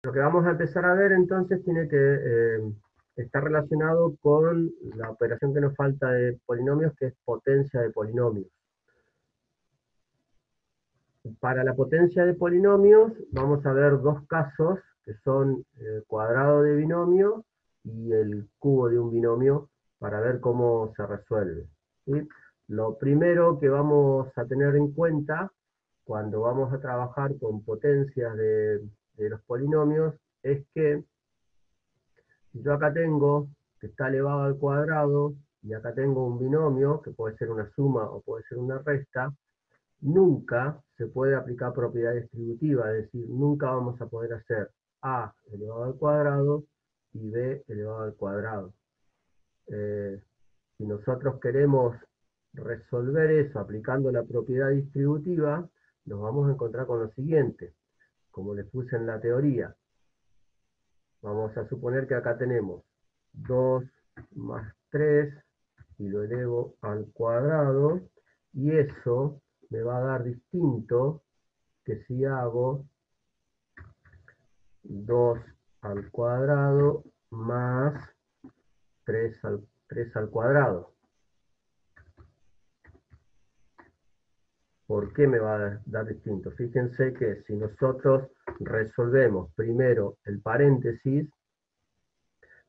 Lo que vamos a empezar a ver entonces tiene que estar relacionado con la operación que nos falta de polinomios, que es potencia de polinomios. Para la potencia de polinomios vamos a ver dos casos, que son el cuadrado de binomio y el cubo de un binomio, para ver cómo se resuelve, ¿sí? Lo primero que vamos a tener en cuenta cuando vamos a trabajar con potencias de los polinomios es que si yo acá tengo que está elevado al cuadrado y acá tengo un binomio, que puede ser una suma o puede ser una resta, nunca se puede aplicar propiedad distributiva, es decir, nunca vamos a poder hacer a elevado al cuadrado y b elevado al cuadrado. Si nosotros queremos resolver eso aplicando la propiedad distributiva, nos vamos a encontrar con lo siguiente, como les puse en la teoría. Vamos a suponer que acá tenemos 2 más 3 y lo elevo al cuadrado, y eso me va a dar distinto que si hago 2 al cuadrado más 3 al cuadrado. ¿Por qué me va a dar distinto? Fíjense que si nosotros resolvemos primero el paréntesis,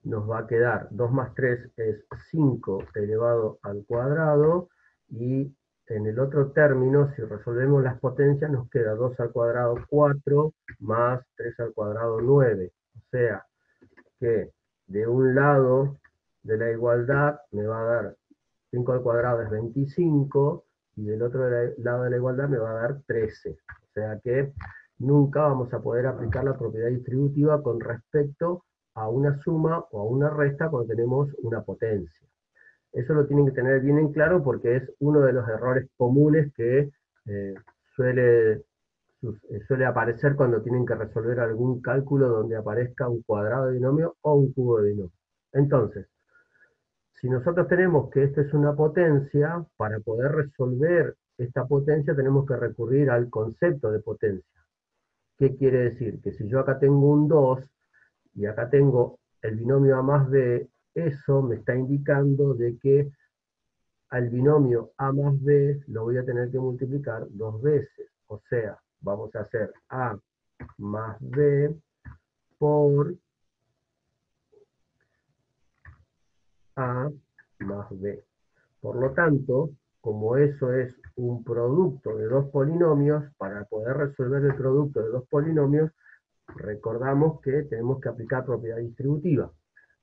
nos va a quedar 2 más 3 es 5 elevado al cuadrado, y en el otro término, si resolvemos las potencias, nos queda 2 al cuadrado 4 más 3 al cuadrado 9. O sea que de un lado de la igualdad me va a dar 5 al cuadrado es 25, y del otro lado de la igualdad me va a dar 13. O sea que nunca vamos a poder aplicar la propiedad distributiva con respecto a una suma o a una resta cuando tenemos una potencia. Eso lo tienen que tener bien en claro porque es uno de los errores comunes que eh, suele, suele aparecer cuando tienen que resolver algún cálculo donde aparezca un cuadrado de binomio o un cubo de binomio. Entonces, si nosotros tenemos que esta es una potencia, para poder resolver esta potencia tenemos que recurrir al concepto de potencia. ¿Qué quiere decir? Que si yo acá tengo un 2 y acá tengo el binomio a más b, eso me está indicando de que al binomio a más b lo voy a tener que multiplicar 2 veces. O sea, vamos a hacer a más b por a más b. Por lo tanto, como eso es un producto de dos polinomios, para poder resolver el producto de dos polinomios, recordamos que tenemos que aplicar propiedad distributiva.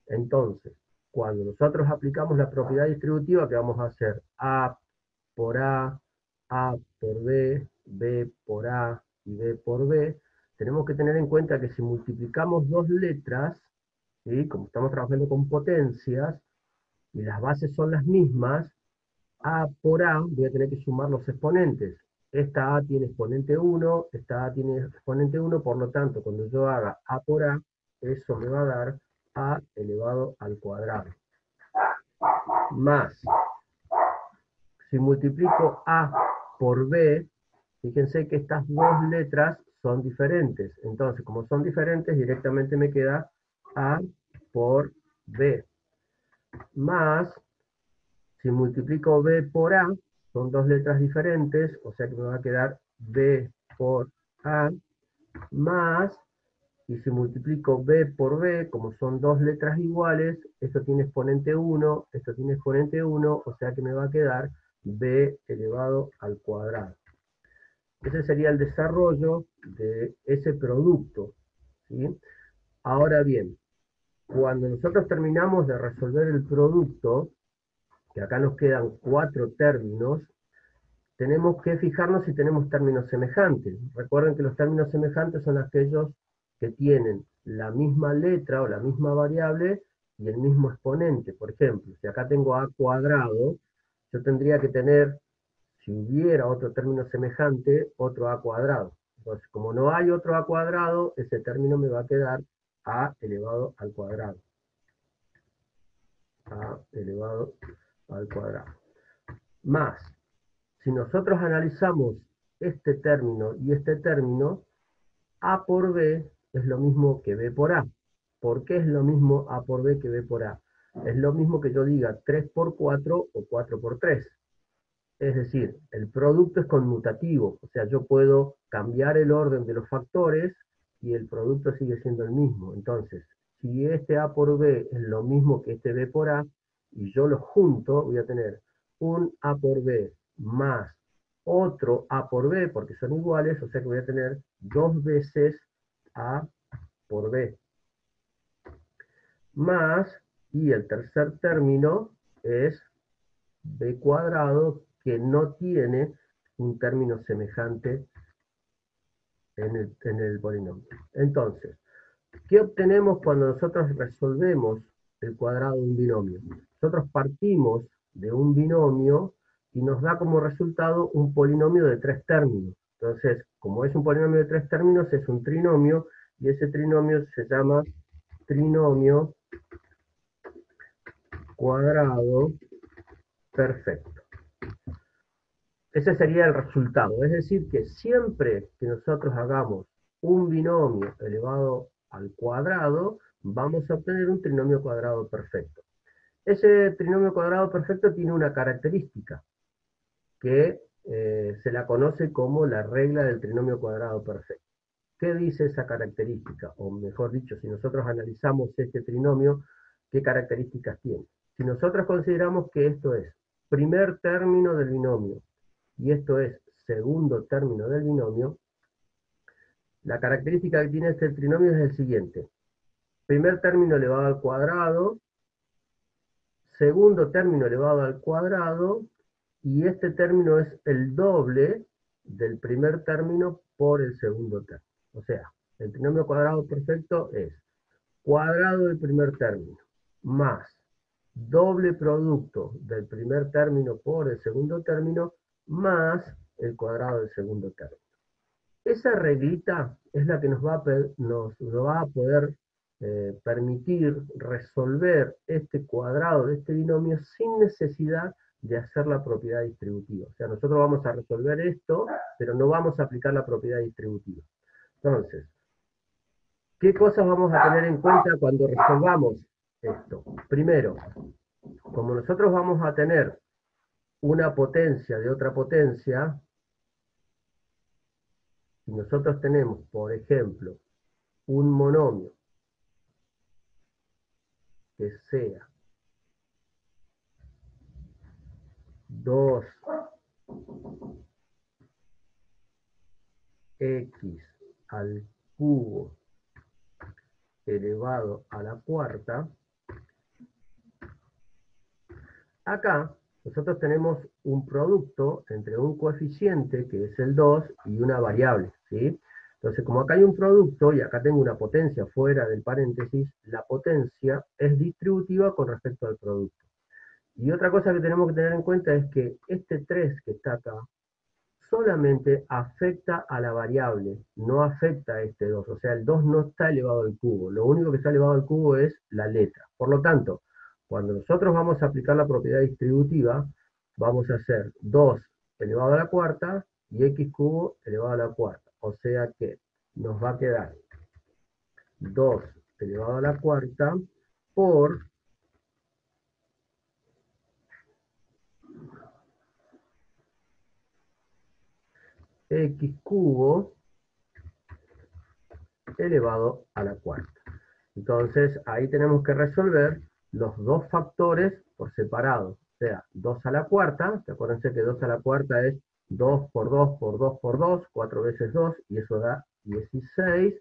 Entonces, cuando nosotros aplicamos la propiedad distributiva, ¿qué vamos a hacer? A por A por B por A y B por B. Tenemos que tener en cuenta que si multiplicamos dos letras, ¿sí? Como estamos trabajando con potencias, y las bases son las mismas, A por A voy a tener que sumar los exponentes. Esta A tiene exponente 1, esta A tiene exponente 1, por lo tanto, cuando yo haga A por A, eso me va a dar A elevado al cuadrado. Más, si multiplico A por B, fíjense que estas dos letras son diferentes. Entonces, como son diferentes, directamente me queda A por B. Más, si multiplico B por A, son dos letras diferentes, o sea que me va a quedar B por A, más, y si multiplico B por B, como son dos letras iguales, esto tiene exponente 1, esto tiene exponente 1, o sea que me va a quedar B elevado al cuadrado. Ese sería el desarrollo de ese producto, ¿sí? Ahora bien, cuando nosotros terminamos de resolver el producto, que acá nos quedan 4 términos, tenemos que fijarnos si tenemos términos semejantes. Recuerden que los términos semejantes son aquellos que tienen la misma letra o la misma variable y el mismo exponente. Por ejemplo, si acá tengo a cuadrado, yo tendría que tener, si hubiera otro término semejante, otro a cuadrado. Entonces, como no hay otro a cuadrado, ese término me va a quedar a elevado al cuadrado. A elevado al cuadrado. Más, si nosotros analizamos este término y este término, A por B es lo mismo que B por A. ¿Por qué es lo mismo A por B que B por A? Es lo mismo que yo diga 3 por 4 o 4 por 3. Es decir, el producto es conmutativo, o sea, yo puedo cambiar el orden de los factores y el producto sigue siendo el mismo. Entonces, si este A por B es lo mismo que este B por A, y yo los junto, voy a tener un A por B más otro A por B, porque son iguales, o sea que voy a tener dos veces A por B. Más, y el tercer término es B cuadrado, que no tiene un término semejante en el polinomio. Entonces, ¿qué obtenemos cuando nosotros resolvemos el cuadrado de un binomio? Nosotros partimos de un binomio y nos da como resultado un polinomio de 3 términos. Entonces, como es un polinomio de 3 términos, es un trinomio, y ese trinomio se llama trinomio cuadrado perfecto. Ese sería el resultado. Es decir, que siempre que nosotros hagamos un binomio elevado al cuadrado, vamos a obtener un trinomio cuadrado perfecto. Ese trinomio cuadrado perfecto tiene una característica que se la conoce como la regla del trinomio cuadrado perfecto. ¿Qué dice esa característica? O mejor dicho, si nosotros analizamos este trinomio, ¿qué características tiene? Si nosotros consideramos que esto es primer término del binomio y esto es segundo término del binomio, la característica que tiene este trinomio es el siguiente. Primer término elevado al cuadrado, segundo término elevado al cuadrado, y este término es el doble del primer término por el segundo término. O sea, el trinomio cuadrado perfecto es cuadrado del primer término más doble producto del primer término por el segundo término más el cuadrado del segundo término. Esa reglita es la que nos va a poder permitir resolver este cuadrado de este binomio sin necesidad de hacer la propiedad distributiva. O sea, nosotros vamos a resolver esto, pero no vamos a aplicar la propiedad distributiva. Entonces, ¿qué cosas vamos a tener en cuenta cuando resolvamos esto? Primero, como nosotros vamos a tener una potencia de otra potencia, si nosotros tenemos, por ejemplo, un monomio que sea 2x al cubo elevado a la cuarta, acá nosotros tenemos un producto entre un coeficiente, que es el 2, y una variable, ¿sí? Entonces, como acá hay un producto, y acá tengo una potencia fuera del paréntesis, la potencia es distributiva con respecto al producto. Y otra cosa que tenemos que tener en cuenta es que este 3 que está acá, solamente afecta a la variable, no afecta a este 2. O sea, el 2 no está elevado al cubo. Lo único que está elevado al cubo es la letra. Por lo tanto, cuando nosotros vamos a aplicar la propiedad distributiva, vamos a hacer 2 elevado a la cuarta y x cubo elevado a la cuarta. O sea que nos va a quedar 2 elevado a la cuarta por x cubo elevado a la cuarta. Entonces, ahí tenemos que resolver los dos factores por separado. O sea, 2 a la cuarta, acuérdense que 2 a la cuarta es 2 por 2 por 2 por 2, 4 veces 2, y eso da 16,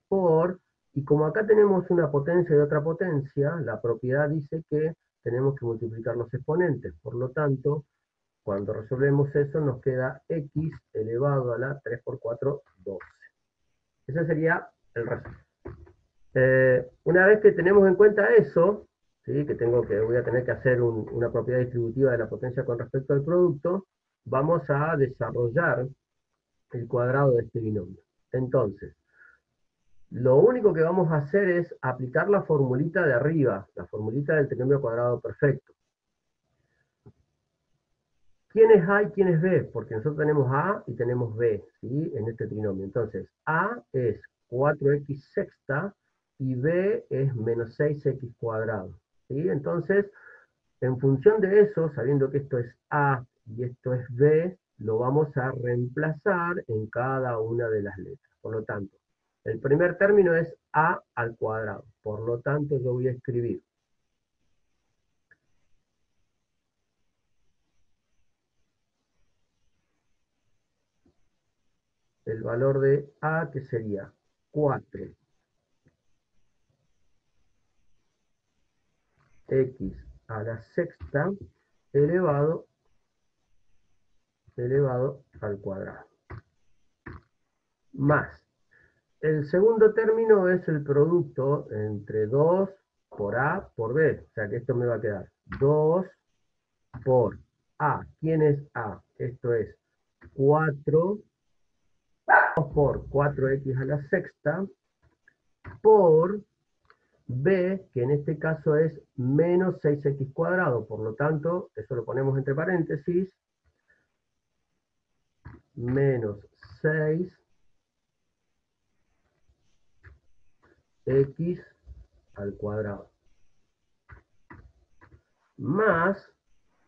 por, y como acá tenemos una potencia y otra potencia, la propiedad dice que tenemos que multiplicar los exponentes. Por lo tanto, cuando resolvemos eso, nos queda x elevado a la 3 por 4, 12. Ese sería el resumen. Una vez que tenemos en cuenta eso, ¿sí? Que voy a tener que hacer una propiedad distributiva de la potencia con respecto al producto, vamos a desarrollar el cuadrado de este binomio. Entonces, lo único que vamos a hacer es aplicar la formulita de arriba, la formulita del trinomio cuadrado perfecto. ¿Quién es A y quién es B? Porque nosotros tenemos A y tenemos B, ¿sí? En este trinomio. Entonces, A es 4x sexta, y b es menos 6x cuadrado. ¿Sí? Entonces, en función de eso, sabiendo que esto es a y esto es b, lo vamos a reemplazar en cada una de las letras. Por lo tanto, el primer término es a al cuadrado. Por lo tanto, yo voy a escribir el valor de a, que sería 4x a la sexta elevado al cuadrado. Más. El segundo término es el producto entre 2 por a por b. O sea que esto me va a quedar 2 por a. ¿Quién es a? Esto es 4 por 4x a la sexta por b, que en este caso es menos 6x cuadrado. Por lo tanto, eso lo ponemos entre paréntesis, menos 6x al cuadrado, más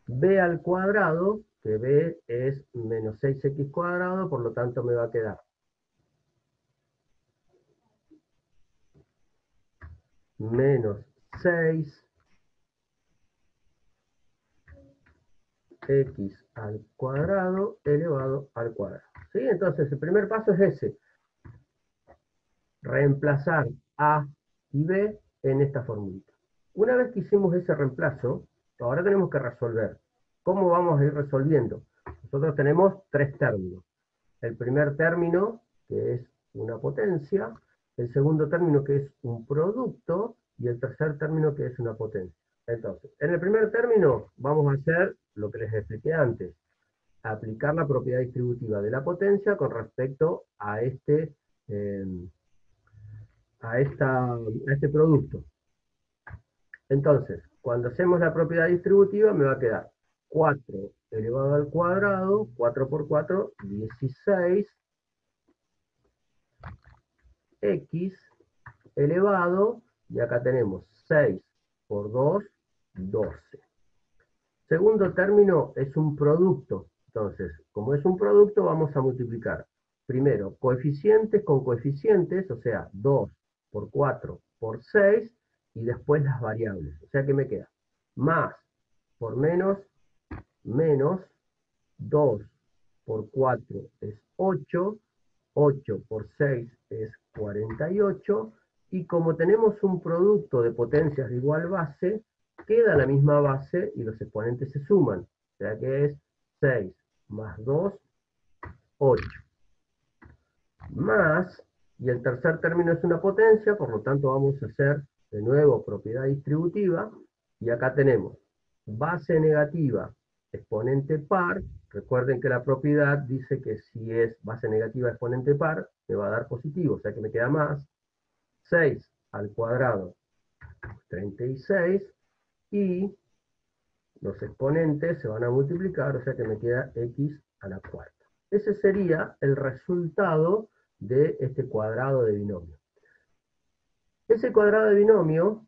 b al cuadrado, que b es menos 6x cuadrado, por lo tanto me va a quedar menos 6x al cuadrado elevado al cuadrado. ¿Sí? Entonces el primer paso es ese, reemplazar a y b en esta formulita. Una vez que hicimos ese reemplazo, ahora tenemos que resolver. ¿Cómo vamos a ir resolviendo? Nosotros tenemos tres términos. El primer término, que es una potencia, el segundo término, que es un producto, y el tercer término, que es una potencia. Entonces, en el primer término vamos a hacer lo que les expliqué antes, aplicar la propiedad distributiva de la potencia con respecto a eh, este producto. Entonces, cuando hacemos la propiedad distributiva me va a quedar 4 elevado al cuadrado, 4 por 4, 16, x elevado, y acá tenemos 6 por 2, 12. Segundo término es un producto. Entonces, como es un producto, vamos a multiplicar primero coeficientes con coeficientes, o sea, 2 por 4 por 6, y después las variables. O sea que me queda más por menos, menos 2 por 4 es 8, 8 por 6 es 48, y como tenemos un producto de potencias de igual base, queda la misma base y los exponentes se suman. O sea que es 6 más 2, 8. Más, y el tercer término es una potencia, por lo tanto vamos a hacer de nuevo propiedad distributiva, y acá tenemos base negativa, exponente par. Recuerden que la propiedad dice que si es base negativa exponente par, me va a dar positivo, o sea que me queda más 6 al cuadrado, 36, y los exponentes se van a multiplicar, o sea que me queda x a la cuarta. Ese sería el resultado de este cuadrado de binomio. Ese cuadrado de binomio,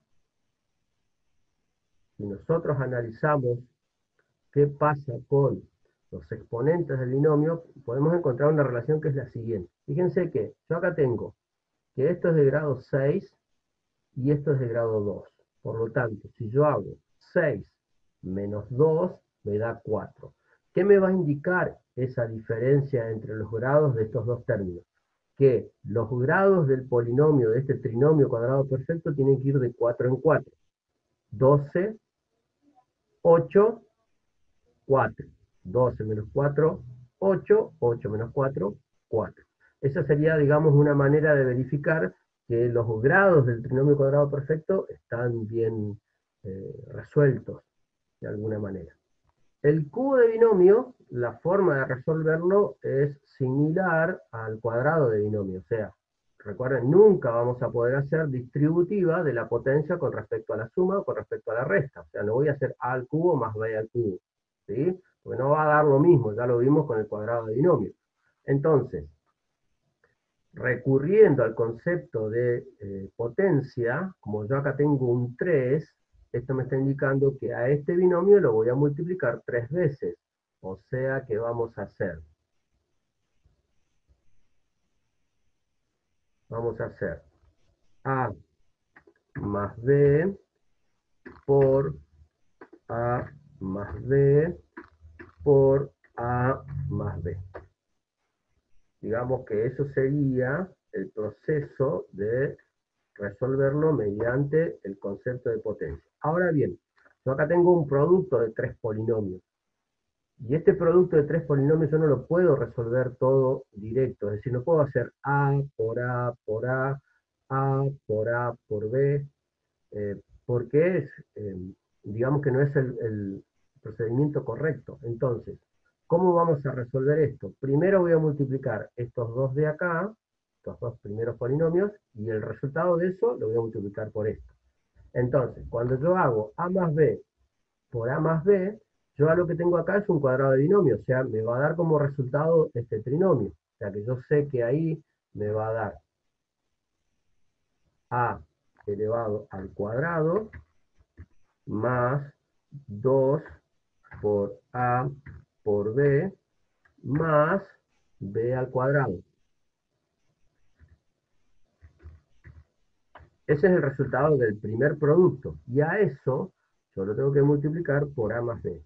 si nosotros analizamos qué pasa con los exponentes del binomio, podemos encontrar una relación que es la siguiente. Fíjense que yo acá tengo que esto es de grado 6 y esto es de grado 2. Por lo tanto, si yo hago 6 menos 2, me da 4. ¿Qué me va a indicar esa diferencia entre los grados de estos dos términos? Que los grados del polinomio, de este trinomio cuadrado perfecto, tienen que ir de 4 en 4. 12, 8, 4. 12 menos 4, 8. 8 menos 4, 4. Esa sería, digamos, una manera de verificar que los grados del trinomio cuadrado perfecto están bien resueltos de alguna manera. El cubo de binomio, la forma de resolverlo es similar al cuadrado de binomio. O sea, recuerden, nunca vamos a poder hacer distributiva de la potencia con respecto a la suma o con respecto a la resta. O sea, no voy a hacer a al cubo más b al cubo. ¿Sí? Porque no va a dar lo mismo, ya lo vimos con el cuadrado de binomio. Entonces, recurriendo al concepto de potencia, como yo acá tengo un 3, esto me está indicando que a este binomio lo voy a multiplicar 3 veces. O sea que vamos a hacer A más B por A más B por A más B. Digamos que eso sería el proceso de resolverlo mediante el concepto de potencia. Ahora bien, yo acá tengo un producto de 3 polinomios. Y este producto de 3 polinomios yo no lo puedo resolver todo directo. Es decir, no puedo hacer A por A por A, A por A por B, porque digamos que no es el procedimiento correcto. Entonces, ¿cómo vamos a resolver esto? Primero voy a multiplicar estos dos de acá, estos dos primeros polinomios, y el resultado de eso lo voy a multiplicar por esto. Entonces, cuando yo hago A más B por A más B, yo a lo que tengo acá es un cuadrado de binomio, o sea, me va a dar como resultado este trinomio. O sea, que yo sé que ahí me va a dar A elevado al cuadrado más 2 por A por B más B al cuadrado. Ese es el resultado del primer producto. Y a eso yo lo tengo que multiplicar por A más B.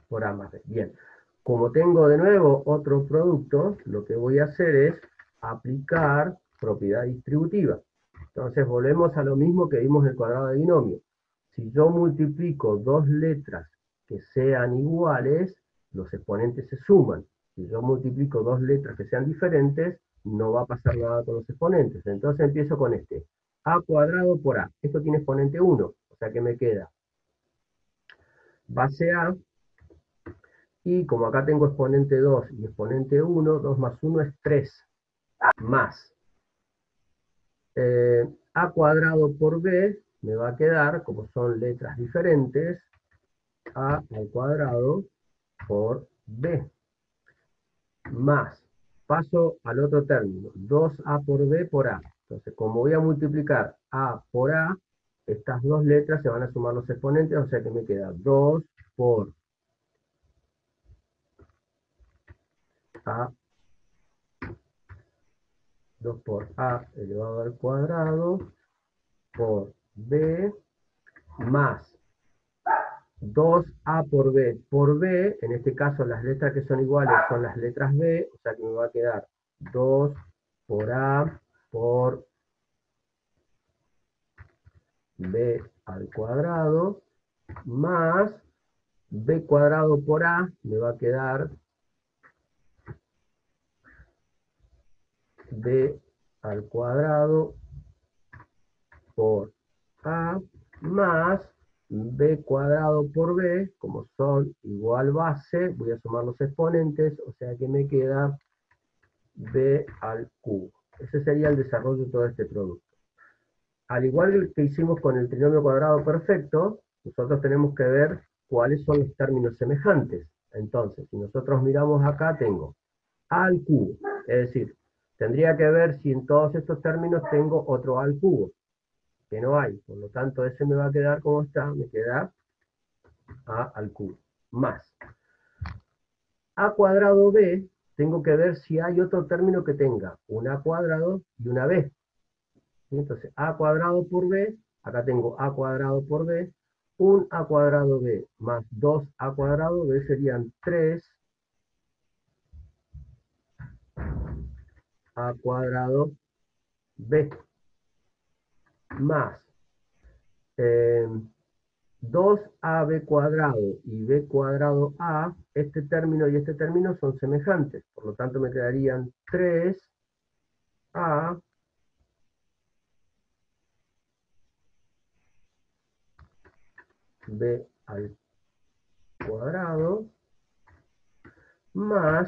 Por A más B. Bien. Como tengo de nuevo otro producto, lo que voy a hacer es aplicar propiedad distributiva. Entonces volvemos a lo mismo que vimos en el cuadrado de binomio. Si yo multiplico dos letras que sean iguales, los exponentes se suman. Si yo multiplico dos letras que sean diferentes, no va a pasar nada con los exponentes. Entonces empiezo con este. A cuadrado por A. Esto tiene exponente 1, o sea que me queda base A, y como acá tengo exponente 2 y exponente 1, 2 más 1 es 3, más A cuadrado por B, me va a quedar, como son letras diferentes, A al cuadrado por B, más, paso al otro término, 2A por B por A. Entonces, como voy a multiplicar A por A, estas dos letras se van a sumar los exponentes, o sea que me queda 2 por A, 2 por A elevado al cuadrado por B más 2A por B, en este caso las letras que son iguales son las letras B, o sea que me va a quedar 2 por A por B al cuadrado, más B cuadrado por A, me va a quedar B al cuadrado por A, más B cuadrado por B, como son igual base, voy a sumar los exponentes, o sea que me queda B al cubo. Ese sería el desarrollo de todo este producto. Al igual que hicimos con el trinomio cuadrado perfecto, nosotros tenemos que ver cuáles son los términos semejantes. Entonces, si nosotros miramos acá, tengo A al cubo. Es decir, tendría que ver si en todos estos términos tengo otro A al cubo, que no hay. Por lo tanto, ese me va a quedar como está, me queda A al cubo. Más A cuadrado B, tengo que ver si hay otro término que tenga un A cuadrado y una B. Entonces, A cuadrado por B, acá tengo A cuadrado por B, un A cuadrado B más 2A cuadrado B serían 3 A cuadrado B, más 2AB cuadrado y B cuadrado A, este término y este término son semejantes, por lo tanto me quedarían 3A B al cuadrado, más,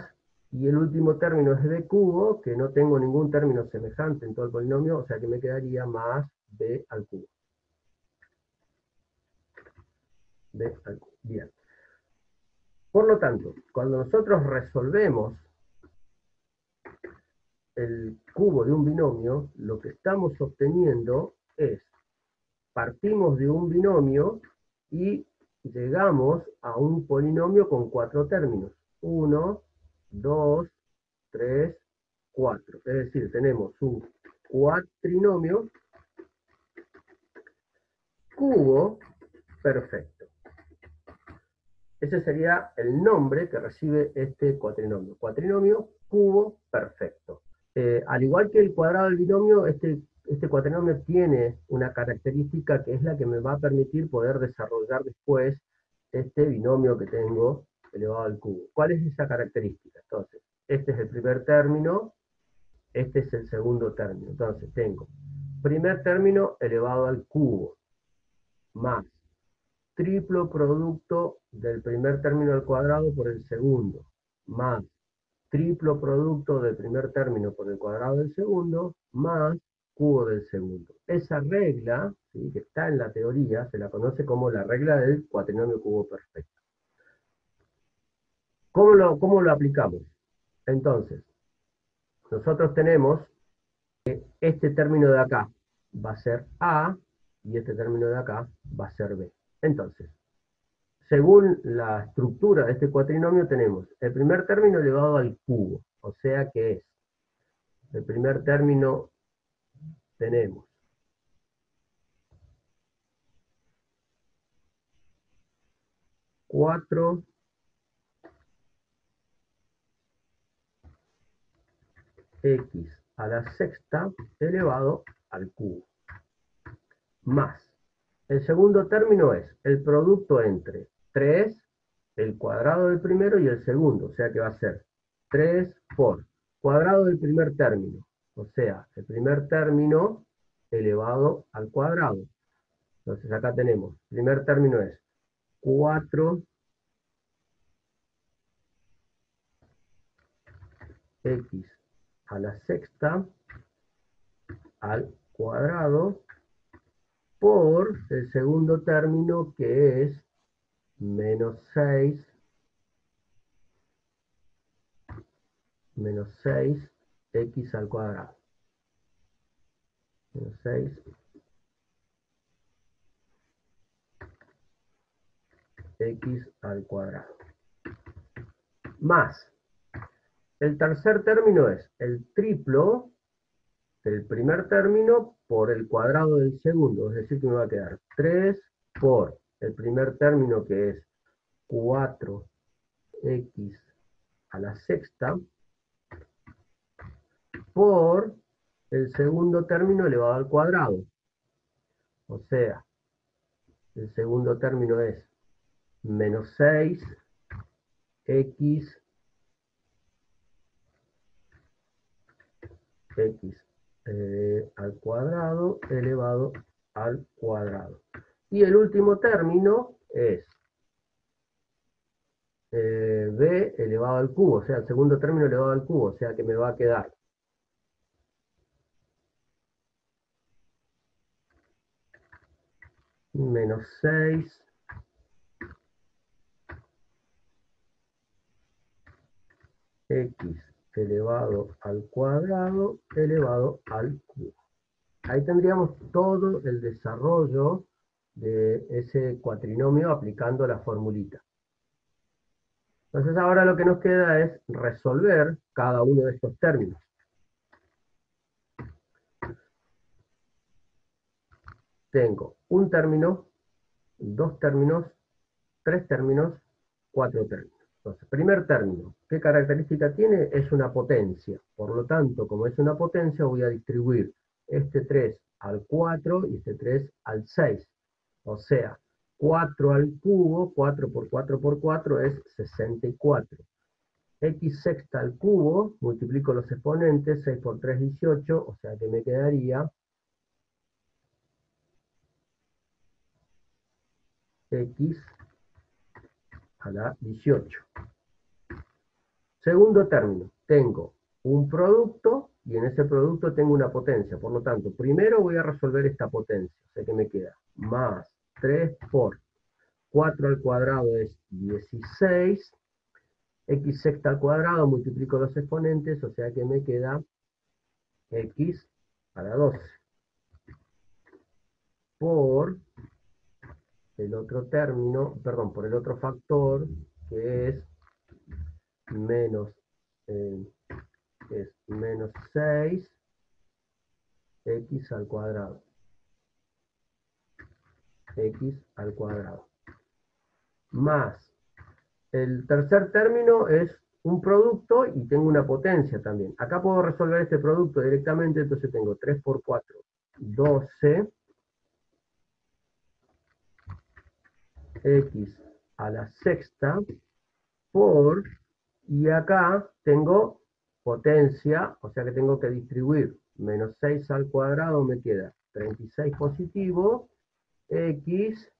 y el último término es b cubo, que no tengo ningún término semejante en todo el polinomio, o sea que me quedaría más b al cubo. B al cubo. Bien. Por lo tanto, cuando nosotros resolvemos el cubo de un binomio, lo que estamos obteniendo es, partimos de un binomio y llegamos a un polinomio con 4 términos. 1, 2, 3, 4. Es decir, tenemos un cuatrinomio cubo perfecto. Ese sería el nombre que recibe este cuatrinomio. Cuatrinomio cubo perfecto. Al igual que el cuadrado del binomio, este cuatrinomio tiene una característica que es la que me va a permitir poder desarrollar después este binomio que tengo elevado al cubo. ¿Cuál es esa característica? Entonces, este es el primer término, este es el segundo término. Entonces, tengo primer término elevado al cubo, más triplo producto del primer término al cuadrado por el segundo, más triplo producto del primer término por el cuadrado del segundo, más cubo del segundo. Esa regla, ¿sí?, que está en la teoría, se la conoce como la regla del cuatrinomio cubo perfecto. ¿Cómo lo aplicamos? Entonces, nosotros tenemos que este término de acá va a ser A y este término de acá va a ser B. Entonces, según la estructura de este cuatrinomio tenemos el primer término elevado al cubo, o sea que es, el primer término tenemos 4x a la sexta elevado al cubo, más. El segundo término es el producto entre 3, el cuadrado del primero y el segundo, o sea que va a ser 3 por cuadrado del primer término, o sea, el primer término elevado al cuadrado. Entonces acá tenemos, el primer término es 4x a la sexta al cuadrado por el segundo término que es menos 6 x al cuadrado. Menos 6 x al cuadrado. Más. El tercer término es el triplo del primer término por el cuadrado del segundo. Es decir, que me va a quedar 3 por el primer término que es 4x a la sexta por el segundo término elevado al cuadrado. O sea, el segundo término es menos 6x al cuadrado elevado al cuadrado. Y el último término es b elevado al cubo, o sea, el segundo término elevado al cubo, o sea que me va a quedar menos 6 x elevado al cuadrado elevado al cubo. Ahí tendríamos todo el desarrollo de ese cuatrinomio aplicando la formulita. Entonces ahora lo que nos queda es resolver cada uno de estos términos. Tengo un término, dos términos, tres términos, cuatro términos. Entonces, primer término, ¿qué característica tiene? Es una potencia. Por lo tanto, como es una potencia, voy a distribuir este 3 al 4 y este 3 al 6. O sea, 4 al cubo, 4 por 4 por 4 es 64. X sexta al cubo, multiplico los exponentes, 6 por 3, 18, o sea que me quedaría X a la 18. Segundo término, tengo un producto y en ese producto tengo una potencia. Por lo tanto, primero voy a resolver esta potencia. O sea que me queda más 3 por 4 al cuadrado es 16 x sexta al cuadrado, multiplico los exponentes, o sea que me queda x a la 12 por el otro término, perdón, por el otro factor, que es menos, menos 6 x al cuadrado. X al cuadrado. Más el tercer término es un producto y tengo una potencia también. Acá puedo resolver este producto directamente, entonces tengo 3 por 4, 12 x a la sexta por, y acá tengo potencia, o sea que tengo que distribuir menos 6 al cuadrado, me queda 36 positivo, x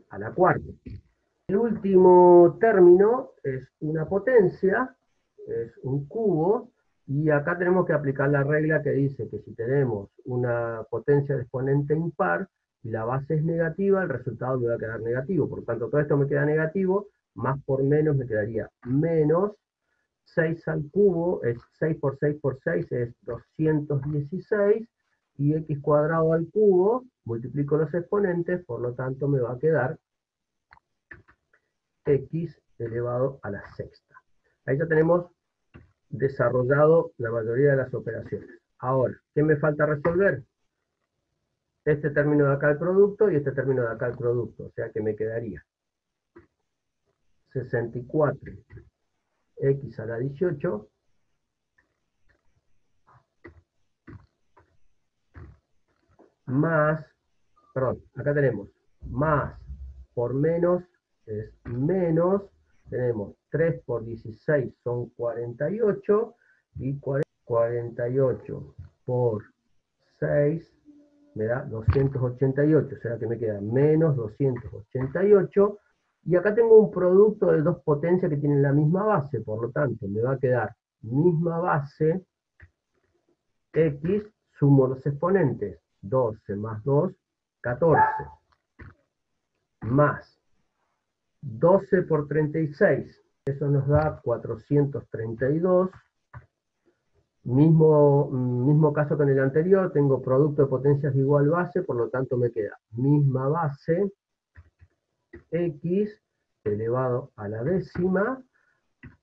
a la cuarta. El último término es una potencia, es un cubo, y acá tenemos que aplicar la regla que dice que si tenemos una potencia de exponente impar y la base es negativa, el resultado me va a quedar negativo. Por lo tanto, todo esto me queda negativo, más por menos me quedaría menos 6 al cubo, es 6 por 6 por 6, es 216, y x cuadrado al cubo, multiplico los exponentes, por lo tanto me va a quedar x elevado a la sexta. Ahí ya tenemos desarrollado la mayoría de las operaciones. Ahora, ¿qué me falta resolver? Este término de acá el producto y este término de acá el producto. O sea que me quedaría 64 x a la 18 más, perdón, acá tenemos más por menos es menos, tenemos 3 por 16 son 48 y 48 por 6 me da 288, o sea que me queda menos 288, y acá tengo un producto de dos potencias que tienen la misma base, por lo tanto me va a quedar misma base, x, sumo los exponentes, 12 más 2, 14, más 12 por 36, eso nos da 432, mismo caso que en el anterior, tengo producto de potencias de igual base, por lo tanto me queda misma base, x elevado a la décima,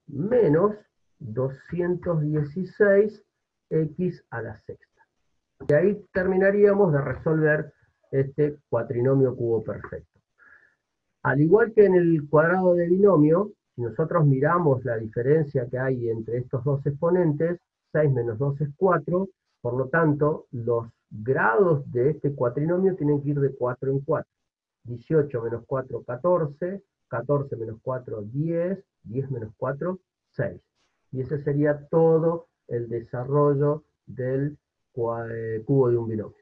menos 216 x a la sexta. Y ahí terminaríamos de resolver este cuatrinomio cubo perfecto. Al igual que en el cuadrado de binomio, si nosotros miramos la diferencia que hay entre estos dos exponentes, 6 menos 2 es 4, por lo tanto, los grados de este cuatrinomio tienen que ir de 4 en 4. 18 menos 4, 14, 14 menos 4, 10, 10 menos 4, 6. Y ese sería todo el desarrollo del cubo de un binomio.